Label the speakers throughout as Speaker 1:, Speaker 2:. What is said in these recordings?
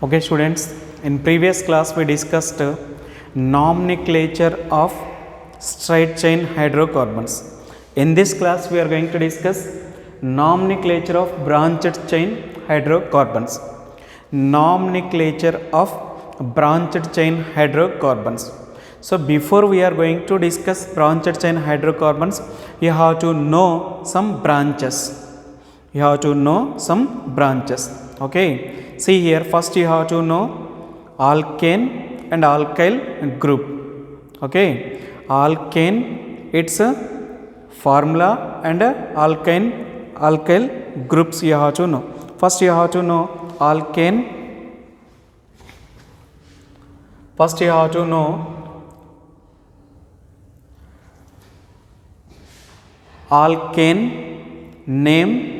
Speaker 1: Okay students, in previous class we discussed nomenclature of straight chain hydrocarbons. In this class we are going to discuss nomenclature of branched chain hydrocarbons. Nomenclature of branched chain hydrocarbons. So before we are going to discuss branched chain hydrocarbons, you have to know some branches. You have to know some branches. Okay, see here, first you have to know alkane and alkyl group. Okay, alkane, its formula, and alkyl groups you have to know. First you have to know alkane. First you have to know alkane name,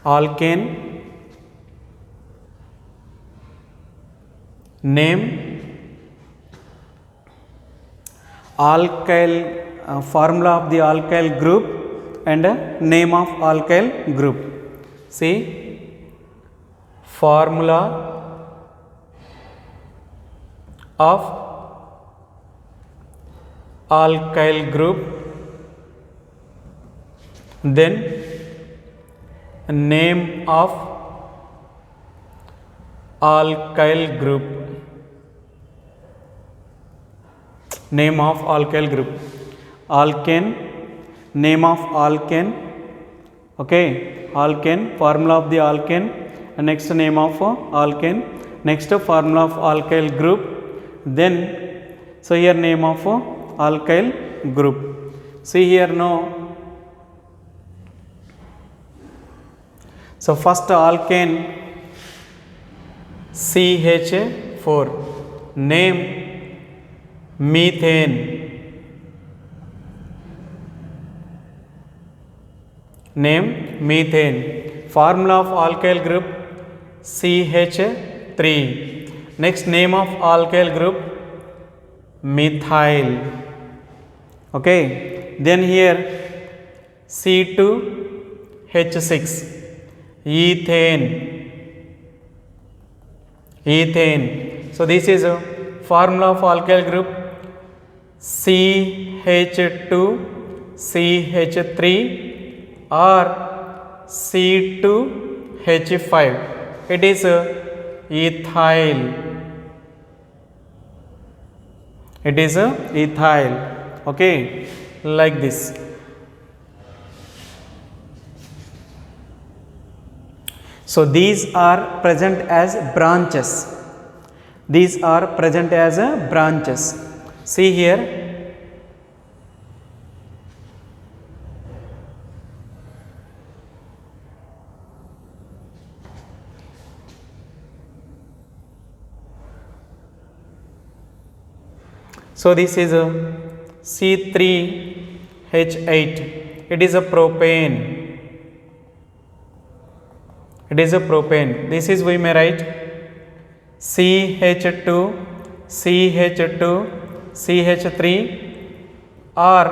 Speaker 1: alkane name, alkyl formula of the alkyl group, and name of alkyl group. See, formula of alkyl group, then name of alkyl group. Name of alkyl group. Alkane, name of alkane. Okay, alkane, formula of the alkane, next name of alkane, next formula of alkyl group, then so here name of alkyl group. See here now. So first alkane CH4, name methane, name methane, formula of alkyl group CH3, next name of alkyl group methyl. Okay, then here C2H6, ethane, ethane. So this is a formula of alkyl group CH2CH3 or C2H5. It is ethyl. It is ethyl. Okay, like this. So these are present as branches. These are present as branches. See here. So this is a C3H8. It is a propane. It is a propane. This is, we may write CH2, CH2, CH3 or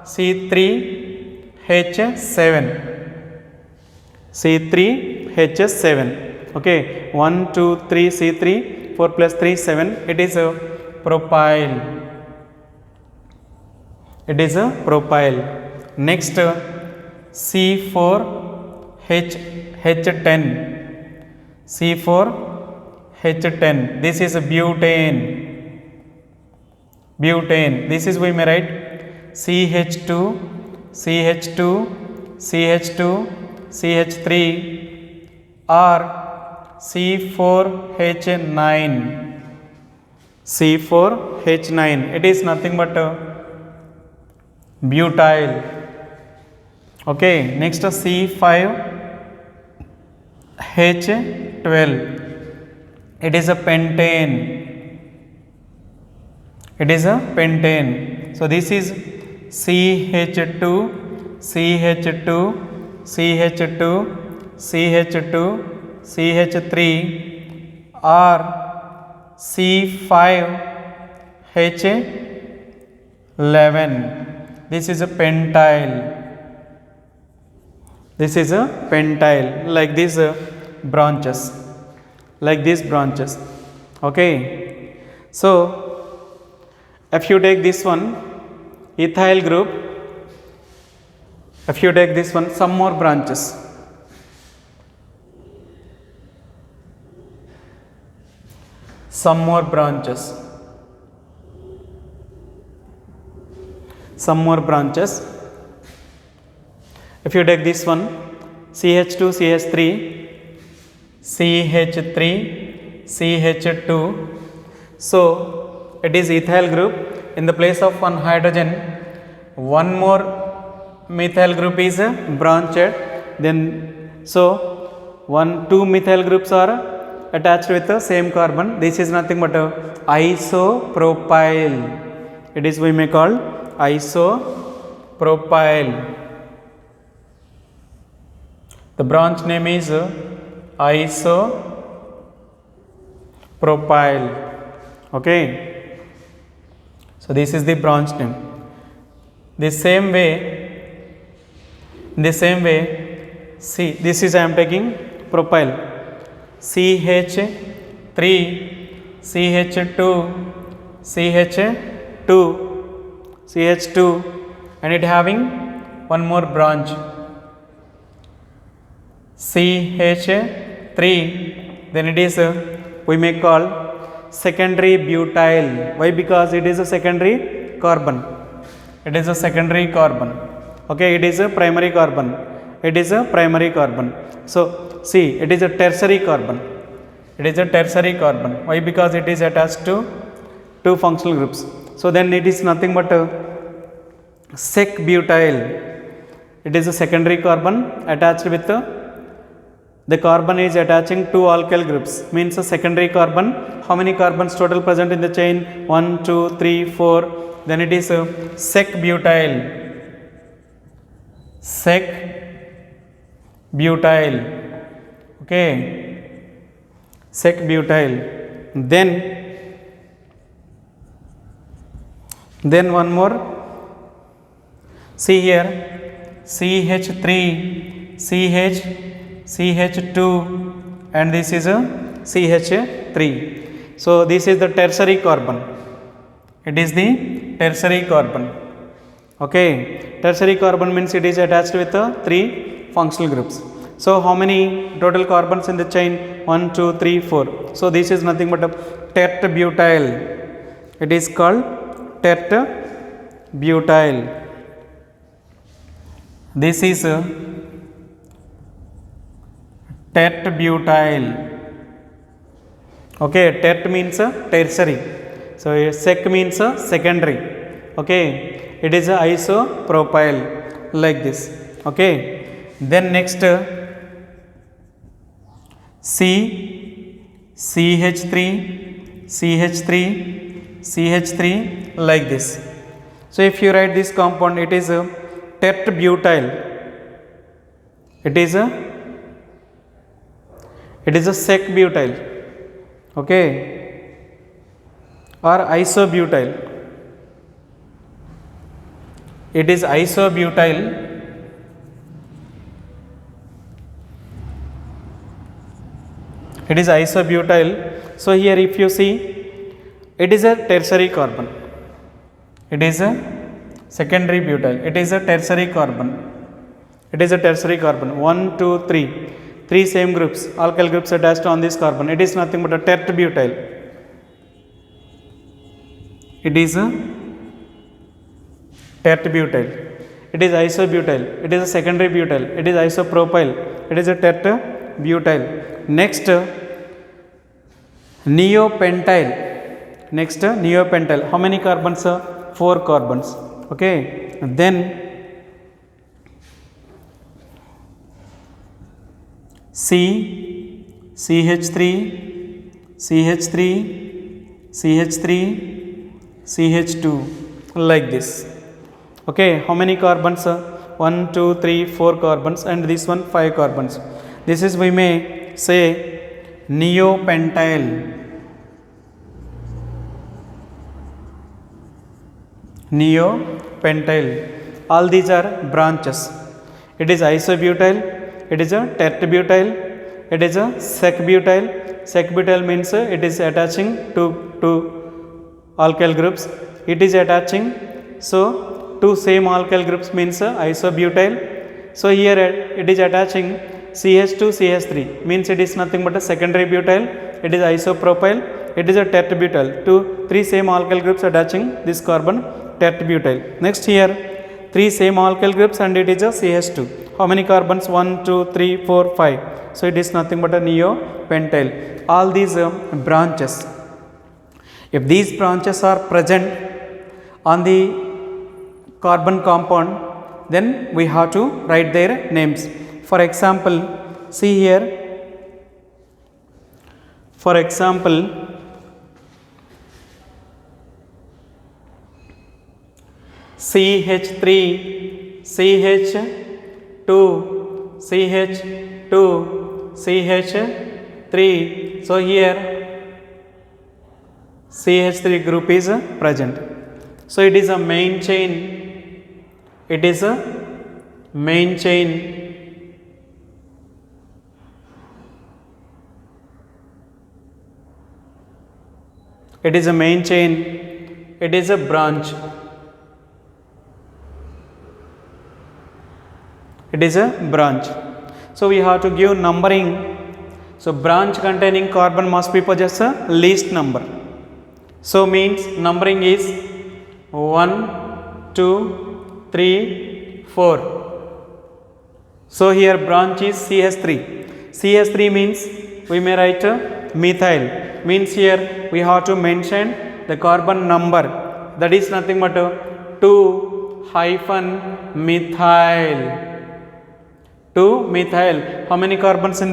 Speaker 1: C3H7. C3H7. Okay, 1, 2, 3, C3, 4 plus 3, 7. It is a propyl. It is a propyl. Next C4H10. C4H10. This is butane. Butane. This is, we may write CH2, CH2, CH2, CH3 or C4H9. C4H9. It is nothing but butyl. Okay, next C5H12. It is a pentane. It is a pentane. So this is CH2 CH2, CH2, CH2, CH3 or C5H11. This is a pentyl. This is a pentyl, like these branches, like these branches. Okay, so if you take this one ethyl group, if you take this one, some more branches, some more branches, some more branches. If you take this one, CH2, CH3, CH3, CH2, so it is ethyl group. In the place of one hydrogen, one more methyl group is branched. Then so two methyl groups are attached with the same carbon. This is nothing but a isopropyl. It is we may call isopropyl. The branch name is isopropyl. Okay, so this is the branch name. The same way, see, this is I am taking propyl, CH3, CH2, CH2, CH2, and it having one more branch, CH3, then it is we may call secondary butyl. Why? Because it is a secondary carbon. It is a secondary carbon. Okay, it is a primary carbon. It is a primary carbon. So see, it is a tertiary carbon. It is a tertiary carbon. Why? Because it is attached to two functional groups. So then it is nothing but a sec butyl. It is a secondary carbon attached with the carbon is attaching two alkyl groups, means a secondary carbon. How many carbons total present in the chain? 1, 2, 3, 4. Then it is a sec butyl. Sec butyl. Okay, sec butyl. Then one more. See here, CH3, CH2, and this is a CH3. So this is the tertiary carbon. It is the tertiary carbon. Okay, tertiary carbon means it is attached with three functional groups. So how many total carbons in the chain? 1, 2, 3, 4. So this is nothing but a tert butyl. It is called tert butyl. This is tert butyl. Okay, tert means tertiary. So sec means secondary. Okay, it is isopropyl, like this. Okay, then next CH3, CH3, CH3, like this. So if you write this compound, it is tert butyl. It is a sec butyl. Okay, or isobutyl. It is isobutyl. It is isobutyl. So here if you see, it is a tertiary carbon. It is a secondary butyl. It is a tertiary carbon. It is a tertiary carbon. 1, 2, 3. Three same groups, alkyl groups attached on this carbon. It is nothing but a tert butyl. It is a tert butyl. It is isobutyl. It is a secondary butyl. It is isopropyl. It is a tert butyl. Next, neopentyl. Next, neopentyl. How many carbons? 4 carbons. Okay. Then CH3, CH3, CH3, CH2, like this. Okay, how many carbons? 1 2 3 4 carbons, and this one 5 carbons. This is, we may say, neopentyl. Neopentyl. All these are branches. It is isobutyl, it is a tertbutyl, it is a secbutyl. Secbutyl means it is attaching to alkyl groups. It is attaching, so two same alkyl groups means isobutyl. So here it is attaching CH2 CH3, means it is nothing but a secondary butyl. It is isopropyl, it is a tertbutyl. Two three same alkyl groups attaching this carbon, tertbutyl. Next here three same alkyl groups and it is a CH2. How many carbons? 1 2 3 4 5. So it is nothing but a neopentyl. All these branches, if these branches are present on the carbon compound, then we have to write their names. For example, see here, for example, CH3, CH2, CH2, CH3. So here CH3 group is present. So it is a main chain. It is a main chain. It is a main chain. It is a branch. It is a branch. So we have to give numbering. So branch containing carbon must be possess a least number. So means numbering is 1 2 3 4. So here branch is CH3. CH3 means we may write methyl. Means here we have to mention the carbon number. That is nothing but 2-methyl. 2-methyl. How many carbons in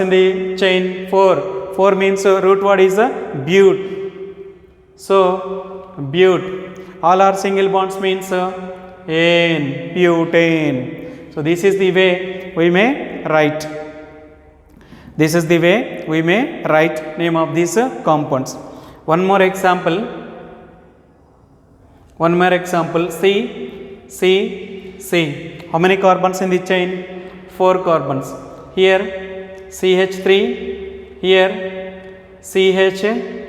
Speaker 1: the chain? 4. 4 means root word is but. So but. All are single bonds means N, butane. So this is the way we may write. This is the way we may write name of these compounds. One more example. C. How many carbons in the chain? 4 carbons. Here CH3, here CH2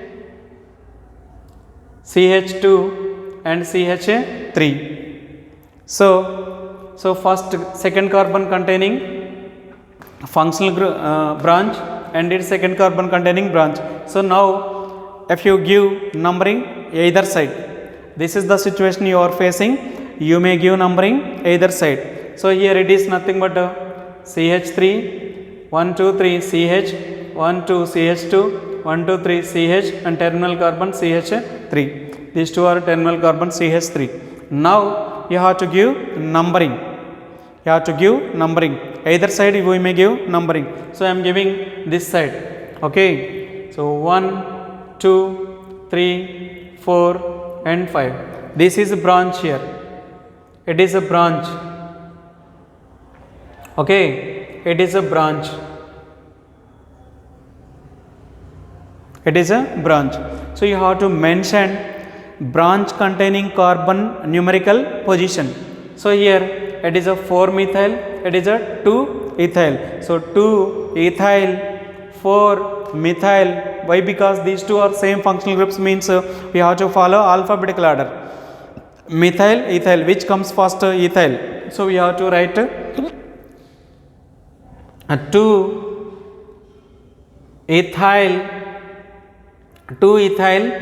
Speaker 1: and CH3. So second carbon containing functional branch and its second carbon containing branch. So now if you give numbering either side, this is the situation you are facing, you may give numbering either side. So here it is nothing but CH3, 1 2 3 CH, 1 2 CH2, 1 2 3 CH and terminal carbon CH3. These two are terminal carbon CH3. Now you have to give numbering. Either side we may give numbering. So I am giving this side. Okay. So 1 2 3 4 and 5. This is a branch here. It is a branch. Okay. It is a branch. So you have to mention branch containing carbon numerical position. So here it is a 4-methyl, it is a 2-ethyl. So 2-ethyl, 4-methyl. Why? Because these two are same functional groups, means we have to follow alphabetical order. Methyl, ethyl, which comes first? Ethyl. So we have to write 2-ethyl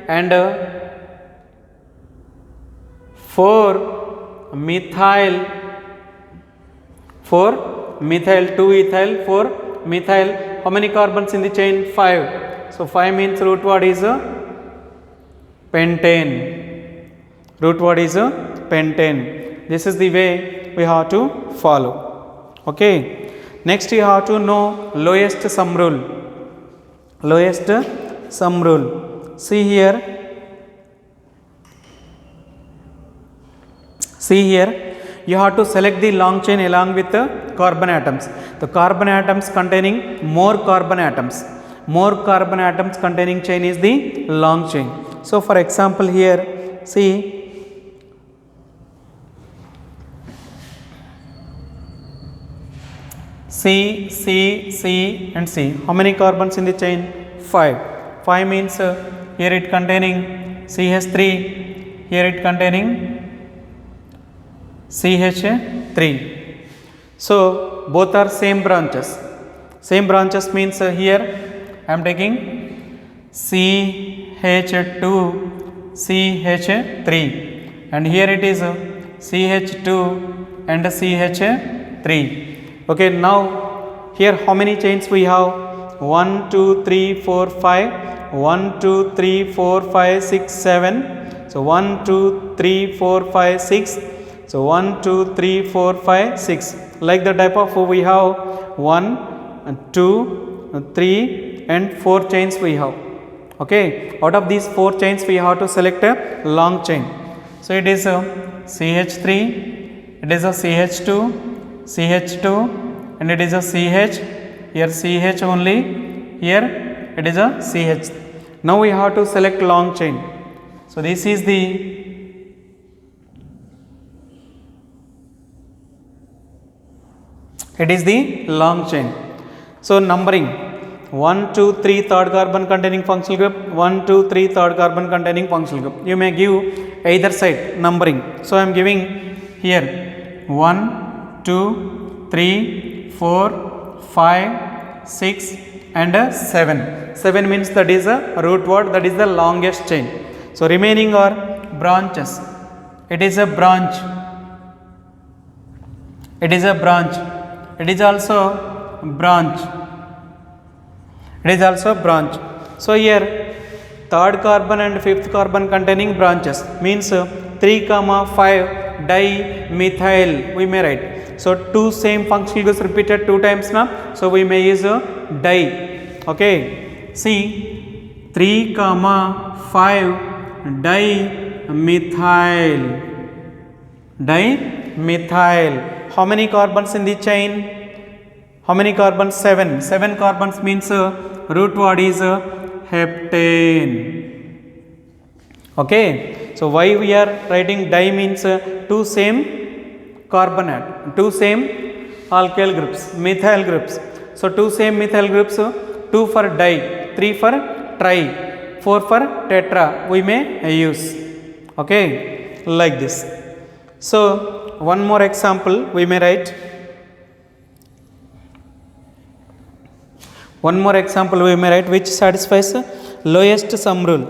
Speaker 1: and 4-methyl, 2-ethyl, 4-methyl. How many carbons in the chain? 5. So 5 means root word is pentane. This is the way we have to follow. Okay. Next you have to know lowest sum rule. See here. See here, you have to select the long chain along with the carbon atoms. The carbon atoms containing more carbon atoms. More carbon atoms containing chain is the long chain. So for example here, see, C and C. How many carbons in the chain? 5. 5 means here it containing CH3, here it containing CH3. So both are same branches. Same branches means here I am taking CH2, CH3, and here it is CH2 and CH3. Okay, now here how many chains we have? 1, 2, 3, 4, 5. 1, 2, 3, 4, 5, 6, 7. So 1, 2, 3, 4, 5, 6. So 1, 2, 3, 4, 5, 6. Like the type of we have 1, 2, 3 and 4 chains we have. Okay, out of these 4 chains we have to select a long chain. So it is a CH3, it is a CH2, CH2, and it is a CH, here CH only, here it is a CH. Now we have to select long chain. So this is the long chain. So numbering 1, 2, 3 third carbon containing functional group, 1, 2, 3 third carbon containing functional group. You may give either side numbering. So I am giving here 1, 2, 3, 4, 5, 6 and 7. 7 means that is a root word, that is the longest chain. So remaining are branches. It is a branch. It is a branch. It is also branch. It is also branch. So here third carbon and fifth carbon containing branches means 3, 5 dimethyl we may write. So 2 same functional groups repeated 2 times now. So we may use a di. Okay. See 3, 5 dimethyl. Dimethyl. How many carbons in the chain? How many carbons? 7. 7 carbons means root word is heptane. Okay. So why we are writing di means 2 same carbonate, 2 same alkyl groups, methyl groups. So 2 same methyl groups, 2 for di, 3 for tri, 4 for tetra we may use. Okay, like this. So one more example we may write. One more example we may write which satisfies lowest sum rule.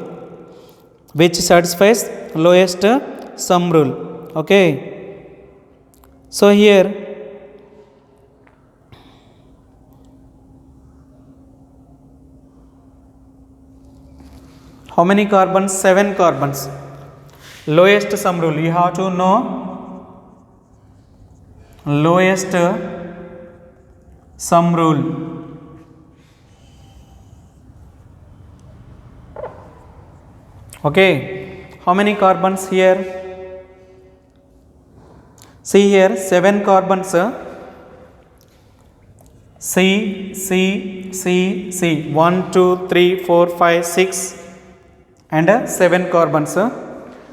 Speaker 1: Which satisfies lowest sum rule. Okay. So here how many carbons? 7 carbons. Lowest sum rule. You have to know lowest sum rule. Okay. How many carbons here? See here 7 carbons. C, 1, 2, 3, 4, 5, 6 and 7 carbons.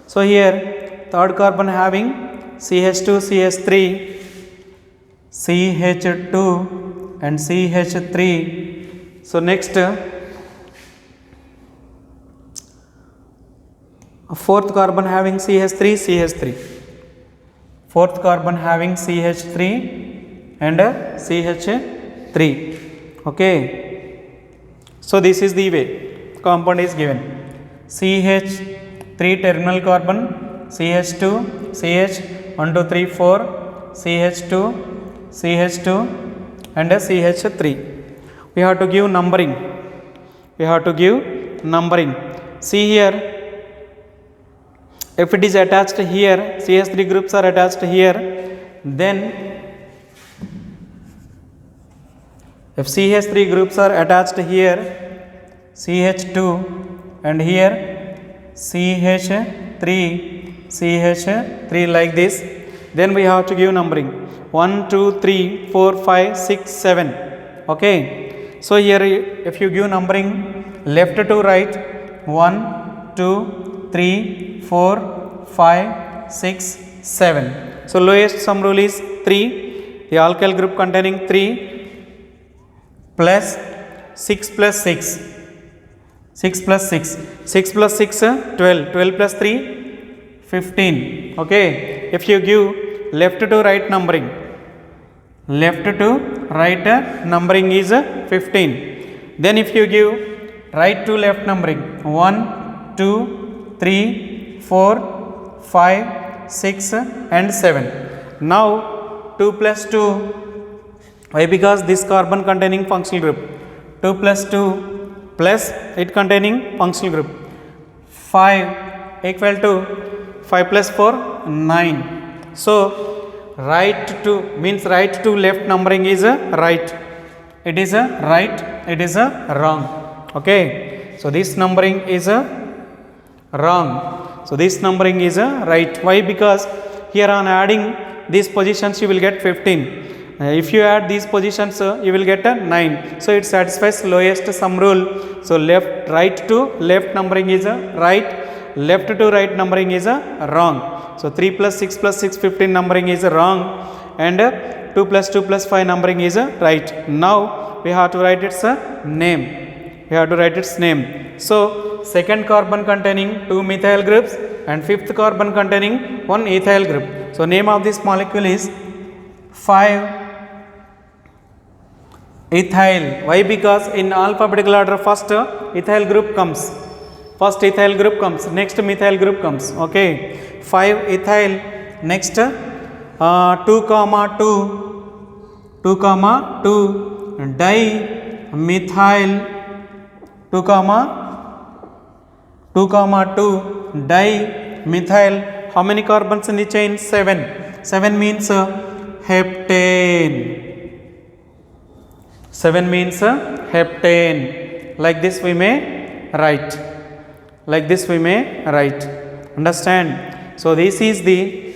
Speaker 1: So here third carbon having CH2, CH3, CH2 and CH3. So next fourth carbon having CH3, CH3. Fourth carbon having CH3 and CH3. Okay. So this is the way compound is given. CH3 terminal carbon, CH2, CH 1, 2, 3, 4, CH2, CH2 and CH3. We have to give numbering. We have to give numbering. See here. If it is attached here, CH3 groups are attached here, then if CH3 groups are attached here, CH2 and here CH3, CH3 like this. Then we have to give numbering 1 2 3 4 5 6 7. Okay, so here if you give numbering left to right 1 2 3 4 5 6 7. So lowest sum rule is 3, the alkyl group containing 3 plus 6 plus 6, 6 plus 6, 6 plus 6 12, 12 plus 3 15. Okay, if you give left to right numbering, left to right numbering is 15. Then if you give right to left numbering 1 2 3 4 5 6 and 7. Now 2 plus 2, why? Because this carbon containing functional group, 2 plus 2 plus it containing functional group 5 equal to 5 plus 4 9. So right to means right to left numbering is right, it is a right, it is a wrong. Okay, so this numbering is a wrong, so this numbering is a right. Why? Because here on adding these positions you will get 15. If you add these positions you will get a 9. So it satisfies lowest sum rule. So left, right to left numbering is a right, left to right numbering is a wrong. So 3 plus 6 plus 6 15 numbering is a wrong, and 2 plus 2 plus 5 numbering is a right. Now we have to write its name, we have to write its name. So second carbon containing 2 methyl groups and fifth carbon containing 1 ethyl group. So name of this molecule is 5-ethyl. Why? Because in alphabetical order first ethyl group comes, first ethyl group comes, next methyl group comes. Okay, 5-ethyl, next 2 comma 2, 2 comma 2 dimethyl, 2 comma 2 comma 2 dimethyl. How many carbons in the chain? 7. 7 means heptane. 7 means heptane. Like this we may write, like this we may write. Understand? So this is the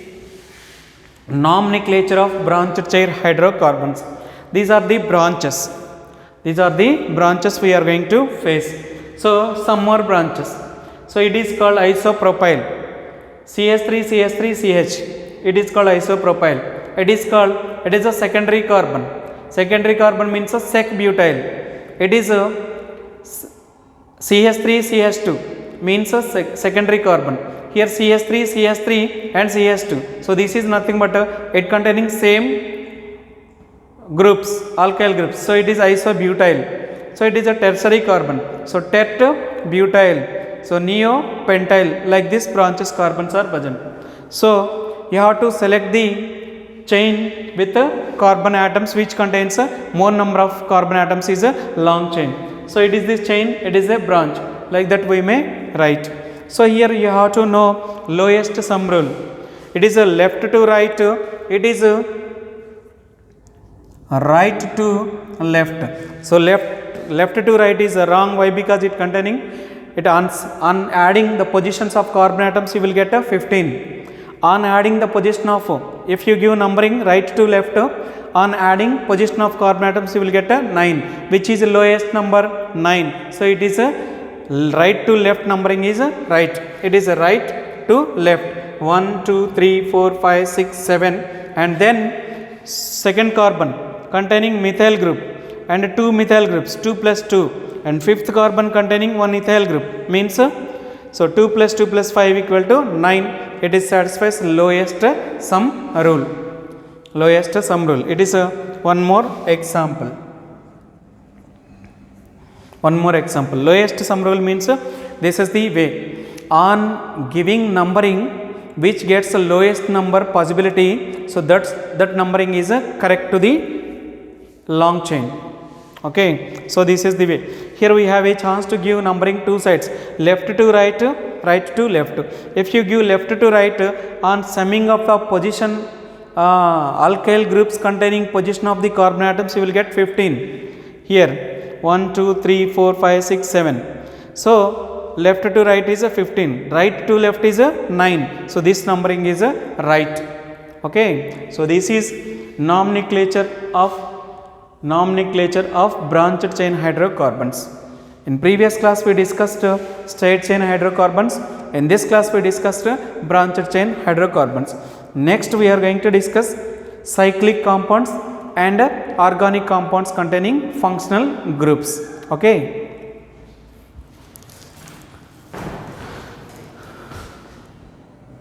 Speaker 1: nomenclature of branched chain hydrocarbons. These are the branches, these are the branches we are going to face. So some more branches. So it is called isopropyl, CH3 CH3 CH, it is called isopropyl. It is called, it is a secondary carbon. Secondary carbon means a sec butyl. It is a CH3 CH2 means a secondary carbon. Here CH3 CH3 and CH2. So this is nothing but it containing same groups, alkyl groups. So it is isobutyl. So it is a tertiary carbon. So tet butyl. So neopentyl. Like this branches carbons are present. So you have to select the chain with carbon atoms which contains more number of carbon atoms is a long chain. So it is this chain, it is a branch. Like that we may write. So here you have to know lowest sum rule. It is a left to right, it is a right to left. So left to right is wrong. Why? Because it containing it on adding the positions of carbon atoms you will get a 15. On adding the position of, if you give numbering right to left, on adding position of carbon atoms you will get a 9, which is lowest number 9. So it is a right to left numbering is a right, it is a right to left 1 2 3 4 5 6 7. And then second carbon containing methyl group and 2 methyl groups, 2 plus 2, and fifth carbon containing 1 ethyl group means so 2 plus 2 plus 5 equal to 9. It is satisfies lowest sum rule, lowest sum rule. It is one more example, one more example. Lowest sum rule means this is the way. On giving numbering which gets the lowest number possibility, so that numbering is correct to the long chain. Okay, so this is the way. Here we have a chance to give numbering two sides, left to right, right to left. If you give left to right, on summing of the position alkyl groups containing position of the carbon atoms you will get 15. Here 1 2 3 4 5 6 7. So left to right is a 15, right to left is a 9. So this numbering is a right. Okay, so this is nomenclature of branched chain hydrocarbons. In previous class we discussed straight chain hydrocarbons. In this class we discussed branched chain hydrocarbons. Next we are going to discuss cyclic compounds and organic compounds containing functional groups. Okay.